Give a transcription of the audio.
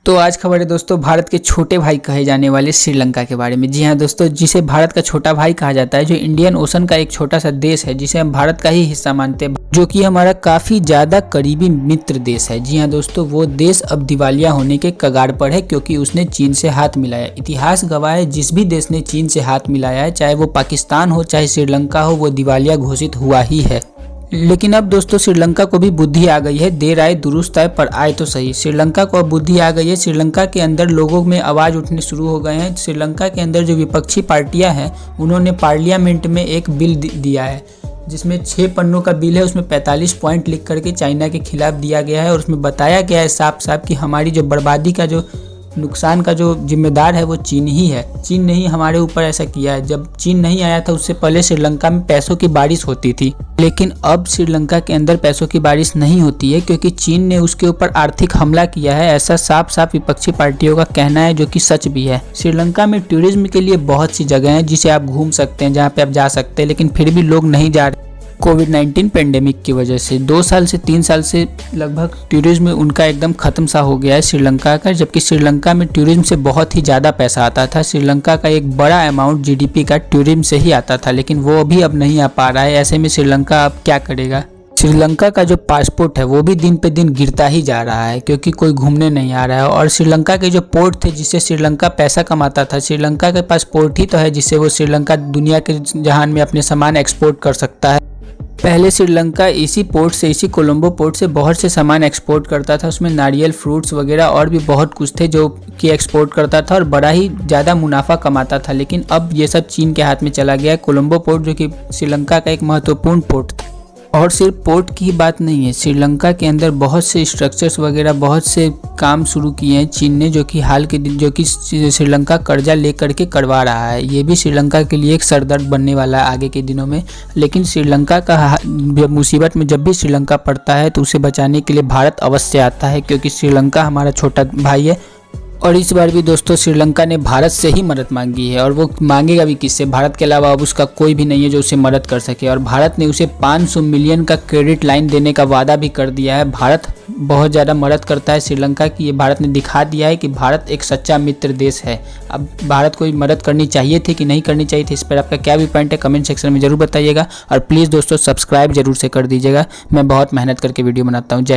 तो आज खबर है दोस्तों भारत के छोटे भाई कहे जाने वाले श्रीलंका के बारे में। जी हाँ दोस्तों, जिसे भारत का छोटा भाई कहा जाता है, जो इंडियन ओशन का एक छोटा सा देश है जिसे हम भारत का ही हिस्सा मानते हैं, जो कि हमारा काफी ज्यादा करीबी मित्र देश है। जी हाँ दोस्तों, वो देश अब दिवालिया होने के कगार पर है क्योंकि उसने चीन से हाथ मिलाया। इतिहास गवाह है, जिस भी देश ने चीन से हाथ मिलाया है, चाहे वो पाकिस्तान हो चाहे श्रीलंका हो, वो दिवालिया घोषित हुआ ही है। लेकिन अब दोस्तों श्रीलंका को भी बुद्धि आ गई है। देर आए दुरुस्त आए, पर आए तो सही। श्रीलंका को अब बुद्धि आ गई है। श्रीलंका के अंदर लोगों में आवाज़ उठने शुरू हो गए हैं। श्रीलंका के अंदर जो विपक्षी पार्टियां हैं, उन्होंने पार्लियामेंट में एक बिल दिया है जिसमें 6 पन्नों का बिल है। उसमें 45 पॉइंट लिख करके चाइना के खिलाफ दिया गया है और उसमें बताया गया है साफ साफ कि हमारी जो बर्बादी का जो नुकसान का जो जिम्मेदार है वो चीन ही है। चीन ने ही हमारे ऊपर ऐसा किया है। जब चीन नहीं आया था उससे पहले श्रीलंका में पैसों की बारिश होती थी, लेकिन अब श्रीलंका के अंदर पैसों की बारिश नहीं होती है क्योंकि चीन ने उसके ऊपर आर्थिक हमला किया है। ऐसा साफ साफ विपक्षी पार्टियों का कहना है, जो कि सच भी है। श्रीलंका में टूरिज्म के लिए बहुत सी जगह हैं जिसे आप घूम सकते हैं, जहाँ पे आप जा सकते हैं, लेकिन फिर भी लोग नहीं जा रहे कोविड-19 पेंडेमिक की वजह से। 2 साल से 3 साल से लगभग टूरिज्म उनका एकदम ख़त्म सा हो गया है श्रीलंका का, जबकि श्रीलंका में टूरिज्म से बहुत ही ज़्यादा पैसा आता था। श्रीलंका का एक बड़ा अमाउंट जीडीपी का टूरिज्म से ही आता था, लेकिन वो भी अब नहीं आ पा रहा है। ऐसे में श्रीलंका अब क्या करेगा? श्रीलंका का जो पासपोर्ट है वो भी दिन पे दिन गिरता ही जा रहा है क्योंकि कोई घूमने नहीं आ रहा है। और श्रीलंका के जो पोर्ट थे जिससे श्रीलंका पैसा कमाता था, श्रीलंका के पास पोर्ट ही तो है जिससे वो श्रीलंका दुनिया के जहान में अपने सामान एक्सपोर्ट कर सकता है। पहले श्रीलंका इसी पोर्ट से, इसी कोलंबो पोर्ट से बहुत से सामान एक्सपोर्ट करता था। उसमें नारियल, फ्रूट्स वगैरह और भी बहुत कुछ थे जो कि एक्सपोर्ट करता था और बड़ा ही ज़्यादा मुनाफा कमाता था। लेकिन अब ये सब चीन के हाथ में चला गया है। कोलंबो पोर्ट जो कि श्रीलंका का एक महत्वपूर्ण पोर्ट था। और सिर्फ पोर्ट की बात नहीं है, श्रीलंका के अंदर बहुत से स्ट्रक्चर्स वगैरह, बहुत से काम शुरू किए हैं चीन ने, जो कि हाल के दिन जो कि श्रीलंका कर्जा ले करके करवा रहा है। ये भी श्रीलंका के लिए एक सरदर्द बनने वाला है आगे के दिनों में। लेकिन श्रीलंका का मुसीबत में जब भी श्रीलंका पड़ता है तो उसे बचाने के लिए भारत अवश्य आता है, क्योंकि श्रीलंका हमारा छोटा भाई है। और इस बार भी दोस्तों श्रीलंका ने भारत से ही मदद मांगी है और वो मांगेगा भी किससे? भारत के अलावा अब उसका कोई भी नहीं है जो उसे मदद कर सके। और भारत ने उसे 500 मिलियन का क्रेडिट लाइन देने का वादा भी कर दिया है। भारत बहुत ज़्यादा मदद करता है श्रीलंका की। ये भारत ने दिखा दिया है कि भारत एक सच्चा मित्र देश है। अब भारत को मदद करनी चाहिए थी कि नहीं करनी चाहिए थी, इस पर आपका क्या भी पॉइंट है कमेंट सेक्शन में ज़रूर बताइएगा। और प्लीज़ दोस्तों सब्सक्राइब जरूर से कर दीजिएगा। मैं बहुत मेहनत करके वीडियो बनाता हूँ। जय हिंद।